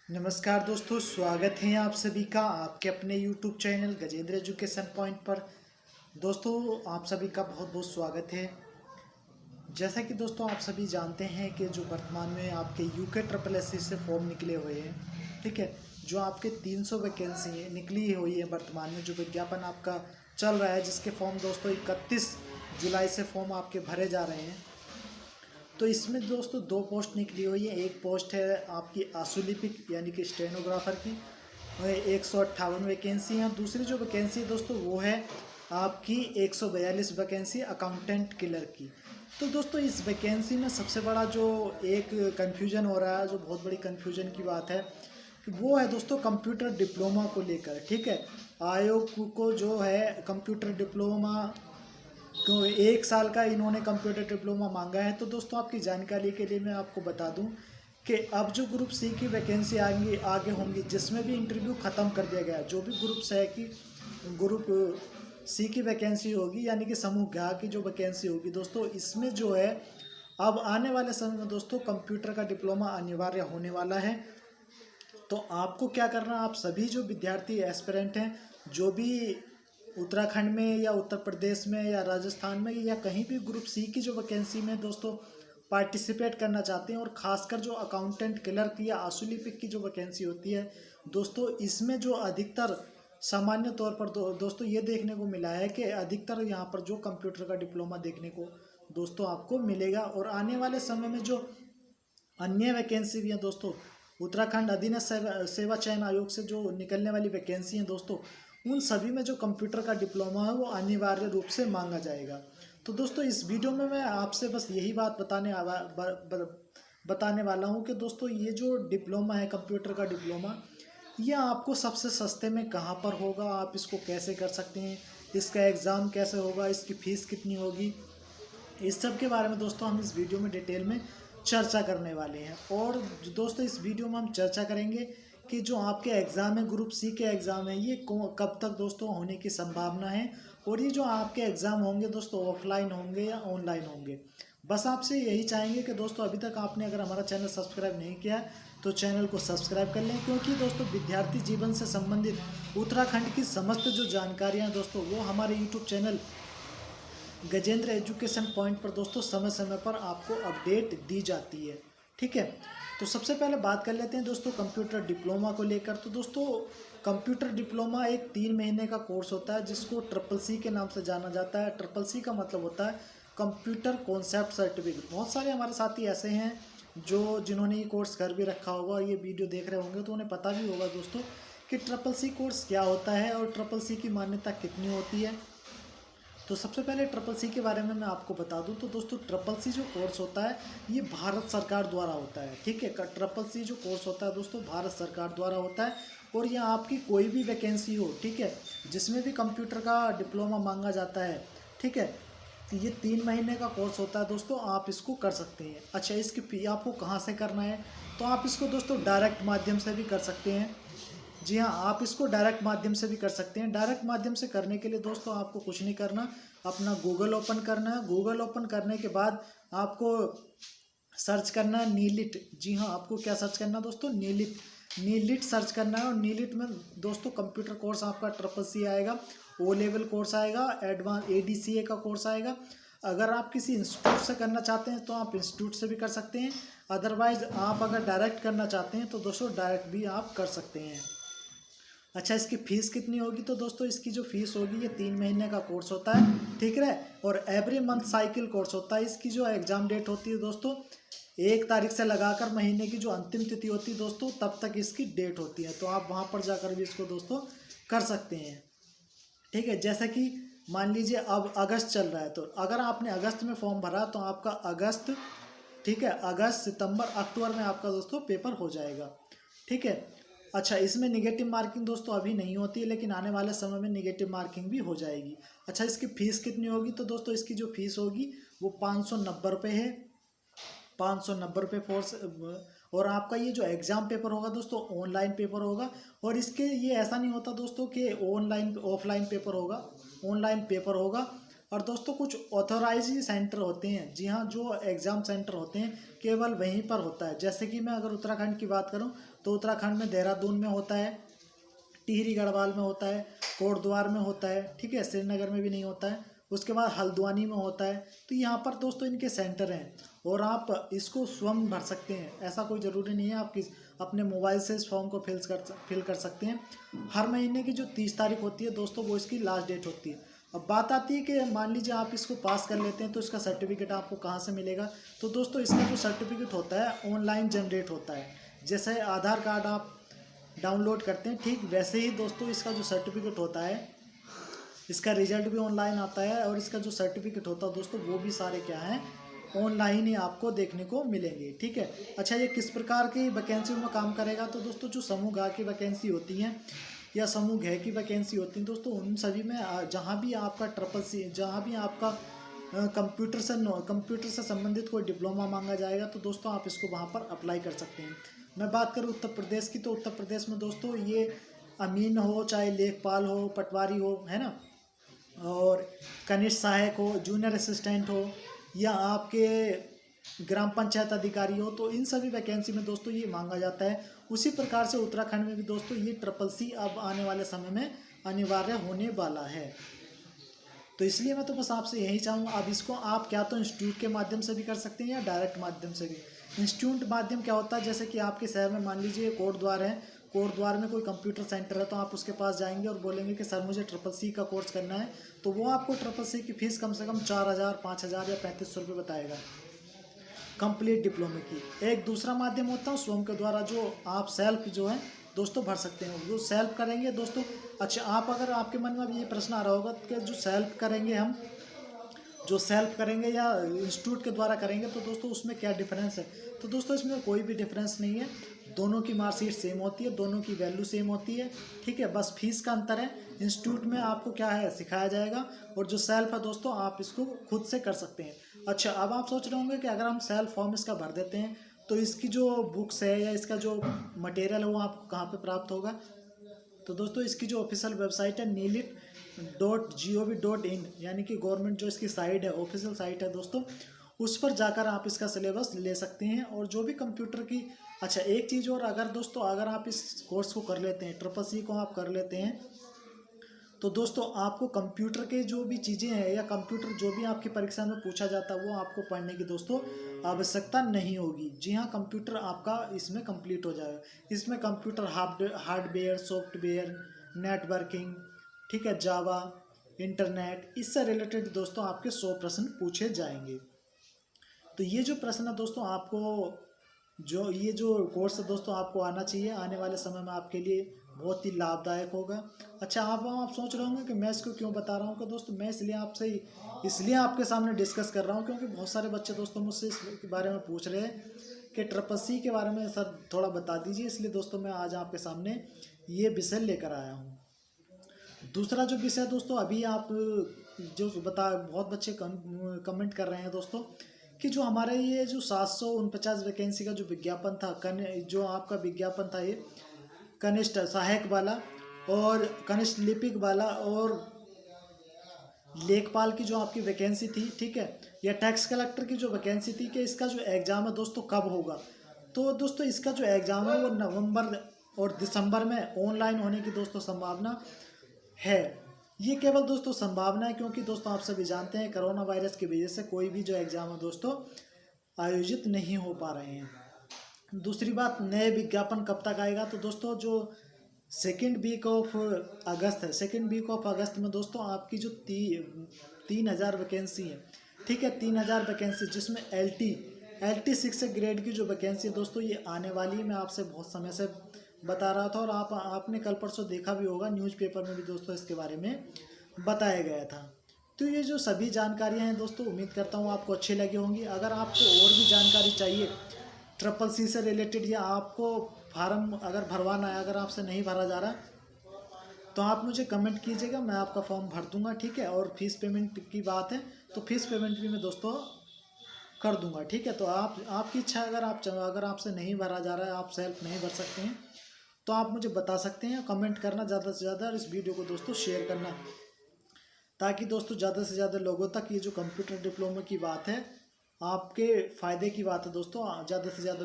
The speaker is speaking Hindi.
नमस्कार दोस्तों, स्वागत है आप सभी का आपके अपने YouTube channel Gajendra education point पर। दोस्तों, आप सभी का बहुत बहुत स्वागत है। जैसा कि दोस्तों आप सभी जानते हैं कि जो वर्तमान में आपके यूके ट्रिपल एस से फॉर्म निकले हुए हैं, ठीक है, जो आपके 300 वैकेंसी निकली हुई है वर्तमान में, जो विज्ञापन आपका चल रहा है, जिसके फॉर्म दोस्तों 31 जुलाई से फॉर्म आपके भरे जा रहे हैं। तो इसमें दोस्तों दो पोस्ट निकली हुई है। एक पोस्ट है आपकी आशुलिपिक यानी कि स्टेनोग्राफर की, 158 वैकेंसी है। दूसरी जो वैकेंसी है दोस्तों वो है आपकी 142 वैकेंसी अकाउंटेंट क्लर्क की। तो दोस्तों इस वैकेंसी में सबसे बड़ा जो एक कन्फ्यूजन हो रहा है, जो बहुत बड़ी कन्फ्यूजन की बात है, कि वो है दोस्तों कंप्यूटर डिप्लोमा को लेकर। ठीक है, आयोग को जो है कंप्यूटर डिप्लोमा तो 1 साल का इन्होंने कंप्यूटर डिप्लोमा मांगा है। तो दोस्तों आपकी जानकारी के लिए मैं आपको बता दूं कि अब जो ग्रुप सी की वैकेंसी आगे होंगी, जिसमें भी इंटरव्यू ख़त्म कर दिया गया है, जो भी ग्रुप सी की वैकेंसी होगी यानी कि समूह ग की जो वैकेंसी होगी दोस्तों, इसमें जो है अब आने वाले समय में दोस्तों कंप्यूटर का डिप्लोमा अनिवार्य होने वाला है। तो आपको क्या करना, आप सभी जो विद्यार्थी एस्पिरेंट हैं, जो भी उत्तराखंड में या उत्तर प्रदेश में या राजस्थान में या कहीं भी ग्रुप सी की जो वैकेंसी में दोस्तों पार्टिसिपेट करना चाहते हैं, और ख़ासकर जो अकाउंटेंट क्लर्क या आशुलिपिक की जो वैकेंसी होती है दोस्तों, इसमें जो अधिकतर सामान्य तौर पर दोस्तों ये देखने को मिला है कि अधिकतर यहाँ पर जो कंप्यूटर का डिप्लोमा देखने को दोस्तों आपको मिलेगा। और आने वाले समय में जो अन्य वैकेंसी भी हैं दोस्तों, उत्तराखंड अधीनस्थ सेवा चयन आयोग से जो निकलने वाली वैकेंसी हैं दोस्तों, उन सभी में जो कंप्यूटर का डिप्लोमा है वो अनिवार्य रूप से मांगा जाएगा। तो दोस्तों इस वीडियो में मैं आपसे बस यही बात बताने वाला हूँ कि दोस्तों ये जो डिप्लोमा है कंप्यूटर का डिप्लोमा, ये आपको सबसे सस्ते में कहाँ पर होगा, आप इसको कैसे कर सकते हैं, इसका एग्ज़ाम कैसे होगा, इसकी फ़ीस कितनी होगी, इस सब के बारे में दोस्तों हम इस वीडियो में डिटेल में चर्चा करने वाले हैं। और दोस्तों इस वीडियो में हम चर्चा करेंगे कि जो आपके एग्ज़ाम है, ग्रुप सी के एग्ज़ाम है, ये कब तक दोस्तों होने की संभावना है, और ये जो आपके एग्ज़ाम होंगे दोस्तों ऑफलाइन होंगे या ऑनलाइन होंगे। बस आपसे यही चाहेंगे कि दोस्तों अभी तक आपने अगर हमारा चैनल सब्सक्राइब नहीं किया है तो चैनल को सब्सक्राइब कर लें, क्योंकि दोस्तों विद्यार्थी जीवन से संबंधित उत्तराखंड की समस्त जो जानकारियाँ दोस्तों वो हमारे YouTube channel Gajendra education point पर दोस्तों समय समय पर आपको अपडेट दी जाती है। ठीक है, तो सबसे पहले बात कर लेते हैं दोस्तों कंप्यूटर डिप्लोमा को लेकर। तो दोस्तों कंप्यूटर डिप्लोमा एक 3 महीने का कोर्स होता है, जिसको ट्रिपल सी के नाम से जाना जाता है। ट्रिपल सी का मतलब होता है कंप्यूटर कॉन्सेप्ट सर्टिफिकेट। बहुत सारे हमारे साथी ऐसे हैं जो जिन्होंने ये कोर्स कर भी रखा होगा और ये वीडियो देख रहे होंगे, तो उन्हें पता भी होगा दोस्तों कि ट्रिपल सी कोर्स क्या होता है और ट्रिपल सी की मान्यता कितनी होती है। तो सबसे पहले ट्रिपल सी के बारे में मैं आपको बता दूं तो दोस्तों ट्रिपल सी जो कोर्स होता है ये भारत सरकार द्वारा होता है। ठीक है, ट्रिपल सी जो कोर्स होता है दोस्तों भारत सरकार द्वारा होता है, और ये आपकी कोई भी वैकेंसी हो, ठीक है, जिसमें भी कंप्यूटर का डिप्लोमा मांगा जाता है, ठीक है, तो ये 3 महीने का कोर्स होता है दोस्तों, आप इसको कर सकते हैं। अच्छा, इसकी फी आपको कहाँ से करना है, तो आप इसको दोस्तों डायरेक्ट माध्यम से भी कर सकते हैं। जी हाँ, आप इसको डायरेक्ट माध्यम से भी कर सकते हैं। डायरेक्ट माध्यम से करने के लिए दोस्तों आपको कुछ नहीं करना, अपना गूगल ओपन करना है। गूगल ओपन करने के बाद आपको सर्च करना है नीलिट। जी हाँ, आपको क्या सर्च करना है दोस्तों, नीलिट। नीलिट सर्च करना है, और नीलिट में दोस्तों कंप्यूटर कोर्स आपका ट्रिपल सी आएगा, ओ लेवल कोर्स आएगा, एडवांस ADCA का कोर्स आएगा। अगर आप किसी इंस्टीट्यूट से करना चाहते हैं तो आप इंस्टीट्यूट से भी कर सकते हैं, अदरवाइज आप अगर डायरेक्ट करना चाहते हैं तो दोस्तों डायरेक्ट भी आप कर सकते हैं। अच्छा, इसकी फ़ीस कितनी होगी, तो दोस्तों इसकी जो फ़ीस होगी ये 3 महीने का कोर्स होता है, ठीक है, और एवरी मंथ साइकिल कोर्स होता है। इसकी जो एग्ज़ाम डेट होती है दोस्तों 1 तारीख से लगाकर महीने की जो अंतिम तिथि होती है दोस्तों तब तक इसकी डेट होती है। तो आप वहाँ पर जाकर भी इसको दोस्तों कर सकते हैं। ठीक है, जैसा कि मान लीजिए अब अगस्त चल रहा है, तो अगर आपने अगस्त में फॉर्म भरा तो आपका अगस्त, ठीक है, अगस्त सितंबर अक्टूबर में आपका दोस्तों पेपर हो जाएगा। ठीक है, अच्छा, इसमें निगेटिव मार्किंग दोस्तों अभी नहीं होती है, लेकिन आने वाले समय में निगेटिव मार्किंग भी हो जाएगी। अच्छा, इसकी फ़ीस कितनी होगी, तो दोस्तों इसकी जो फीस होगी वो 590 रुपये है, 590 रुपये फोर्स। और आपका ये जो एग्ज़ाम पेपर होगा दोस्तों ऑनलाइन पेपर होगा, और इसके ये ऐसा नहीं होता दोस्तों कि ऑनलाइन ऑफलाइन पेपर होगा, ऑनलाइन पेपर होगा। और दोस्तों कुछ ऑथोराइज सेंटर होते हैं, जी हाँ, जो एग्ज़ाम सेंटर होते हैं केवल वहीं पर होता है। जैसे कि मैं अगर उत्तराखंड की बात करूं तो उत्तराखंड में देहरादून में होता है, टिहरी गढ़वाल में होता है, कोटद्वार में होता है, ठीक है, श्रीनगर में भी नहीं होता है, उसके बाद हल्द्वानी में होता है। तो यहाँ पर दोस्तों इनके सेंटर हैं और आप इसको स्वयं भर सकते हैं, ऐसा कोई ज़रूरी नहीं है। आप अपने मोबाइल से इस फॉर्म को फिल कर सकते हैं। हर महीने की जो 30 तारीख होती है दोस्तों वो इसकी लास्ट डेट होती है। अब बात आती है कि मान लीजिए आप इसको पास कर लेते हैं तो इसका सर्टिफिकेट आपको कहाँ से मिलेगा। तो दोस्तों इसका जो सर्टिफिकेट होता है ऑनलाइन जनरेट होता है। जैसे आधार कार्ड आप डाउनलोड करते हैं, ठीक वैसे ही दोस्तों इसका जो सर्टिफिकेट होता है, इसका रिजल्ट भी ऑनलाइन आता है और इसका जो सर्टिफिकेट होता है दोस्तों वो भी सारे क्या हैं, ऑनलाइन ही आपको देखने को मिलेंगे, ठीक है। अच्छा, ये किस प्रकार की वैकेंसी में काम करेगा, तो दोस्तों जो समूह ग की वैकेंसी होती हैं या समूह घ की वैकेंसी होती है दोस्तों, उन सभी में जहाँ भी आपका जहाँ भी आपका कंप्यूटर से संबंधित कोई डिप्लोमा मांगा जाएगा तो दोस्तों आप इसको वहाँ पर अप्लाई कर सकते हैं। मैं बात करूँ उत्तर प्रदेश की, तो उत्तर प्रदेश में दोस्तों ये अमीन हो, चाहे लेखपाल हो, पटवारी हो, है ना, और कनिष्ठ सहायक हो, जूनियर असिस्टेंट हो, या आपके ग्राम पंचायत अधिकारी हो, तो इन सभी वैकेंसी में दोस्तों ये मांगा जाता है। उसी प्रकार से उत्तराखंड में भी दोस्तों ये CCC अब आने वाले समय में अनिवार्य होने वाला है। तो इसलिए मैं तो बस आपसे यही चाहूँगा, अब इसको आप क्या तो इंस्टीट्यूट के माध्यम से भी कर सकते हैं या डायरेक्ट माध्यम से भी। इंस्टीट्यूट माध्यम क्या होता है, जैसे कि आपके शहर में मान लीजिए कोटद्वार है, कोटद्वार में कोई कंप्यूटर सेंटर है, तो आप उसके पास जाएंगे और बोलेंगे कि सर मुझे CCC का कोर्स करना है, तो वो आपको CCC की फ़ीस कम से कम 4000, 5000 या 3500 रुपये बताएगा कंप्लीट डिप्लोमे की। एक दूसरा माध्यम होता है स्वयं के द्वारा, जो आप सेल्फ जो है दोस्तों भर सकते हैं, जो सेल्फ करेंगे दोस्तों। अच्छा, आप अगर आपके मन में अब ये प्रश्न आ रहा होगा कि जो सेल्फ करेंगे हम, जो सेल्फ करेंगे या इंस्टीट्यूट के द्वारा करेंगे, तो दोस्तों उसमें क्या डिफरेंस है। तो दोस्तों इसमें कोई भी डिफरेंस नहीं है, दोनों की मार्कशीट सेम होती है, दोनों की वैल्यू सेम होती है, ठीक है, बस फीस का अंतर है। इंस्टीट्यूट में आपको क्या है सिखाया जाएगा, और जो सेल्फ है दोस्तों आप इसको खुद से कर सकते हैं। अच्छा, अब आप सोच रहे होंगे कि अगर हम सेल्फ फॉर्म इसका भर देते हैं तो इसकी जो बुक्स है या इसका जो मटेरियल है वो आपको कहाँ पे प्राप्त होगा। तो दोस्तों इसकी जो ऑफिशियल वेबसाइट है NILIT.gov.in, यानी कि गवर्नमेंट जो इसकी साइट है, ऑफिशियल साइट है दोस्तों, उस पर जाकर आप इसका सिलेबस ले सकते हैं। और जो भी कंप्यूटर की, अच्छा एक चीज़ और, अगर दोस्तों अगर आप इस कोर्स को कर लेते हैं, CCC को आप कर लेते हैं, तो दोस्तों आपको कंप्यूटर के जो भी चीज़ें हैं या कंप्यूटर जो भी आपकी परीक्षा में पूछा जाता है वो आपको पढ़ने की दोस्तों आवश्यकता नहीं होगी। जी हाँ, कंप्यूटर आपका इसमें कंप्लीट हो जाएगा। इसमें कंप्यूटर हार्डवेयर, सॉफ्टवेयर, नेटवर्किंग, ठीक है, जावा, इंटरनेट, इससे रिलेटेड दोस्तों आपके 100 प्रश्न पूछे जाएंगे। तो ये जो प्रश्न है दोस्तों आपको, जो ये जो कोर्स है दोस्तों आपको आना चाहिए, आने वाले समय में आपके लिए बहुत ही लाभदायक होगा। अच्छा, आप सोच रहे होंगे कि मैं इसको क्यों बता रहा हूँ, कि दोस्तों मैं इसलिए आपके सामने डिस्कस कर रहा हूँ क्योंकि बहुत सारे बच्चे दोस्तों मुझसे इसके बारे में पूछ रहे हैं कि CCC के बारे में सर थोड़ा बता दीजिए, इसलिए दोस्तों मैं आज आपके सामने ये विषय लेकर आया हूँ। दूसरा जो विषय दोस्तों, अभी आप जो बहुत बच्चे कमेंट कर रहे हैं दोस्तों कि जो हमारे ये जो 749 वैकेंसी का जो विज्ञापन था, जो आपका विज्ञापन था, ये कनिष्ठ सहायक वाला और कनिष्ठ लिपिक वाला और लेखपाल की जो आपकी वैकेंसी थी, ठीक है, या टैक्स कलेक्टर की जो वैकेंसी थी, कि इसका जो एग्ज़ाम है दोस्तों कब होगा। तो दोस्तों इसका जो एग्ज़ाम है वो नवंबर और दिसंबर में ऑनलाइन होने की दोस्तों संभावना है। ये केवल दोस्तों संभावना है, क्योंकि दोस्तों आप सभी जानते हैं कोरोना वायरस की वजह से कोई भी जो एग्ज़ाम है दोस्तों आयोजित नहीं हो पा रहे हैं। दूसरी बात, नए विज्ञापन कब तक आएगा, तो दोस्तों जो सेकेंड वीक ऑफ अगस्त है, सेकेंड वीक ऑफ अगस्त में दोस्तों आपकी जो 3000 वैकेंसी है, ठीक है, 3000 वैकेंसी, जिसमें LT 6 ग्रेड की जो वैकेंसी है दोस्तों ये आने वाली है। मैं आपसे बहुत समय से बता रहा था और आपने कल परसों देखा भी होगा, न्यूज़पेपर में भी दोस्तों इसके बारे में बताया गया था। तो ये जो सभी जानकारियाँ हैं दोस्तों, उम्मीद करता हूँ आपको अच्छी लगी होंगी। अगर आपको और भी जानकारी चाहिए CCC से रिलेटेड, या आपको फार्म अगर भरवाना है, अगर आपसे नहीं भरा जा रहा, तो आप मुझे कमेंट कीजिएगा, मैं आपका फॉर्म भर दूंगा, ठीक है। और फीस पेमेंट की बात है तो फीस पेमेंट भी मैं दोस्तों कर दूंगा, ठीक है। तो आपकी इच्छा, अगर आपसे नहीं भरा जा रहा है, आप सेल्फ नहीं भर सकते हैं, तो आप मुझे बता सकते हैं, कमेंट करना ज़्यादा से ज़्यादा, और इस वीडियो को दोस्तों शेयर करना। ताकि दोस्तों ज़्यादा से ज़्यादा लोगों तक ये जो कंप्यूटर डिप्लोमा की बात है, आपके फ़ायदे की बात है दोस्तों, ज़्यादा से ज़्यादा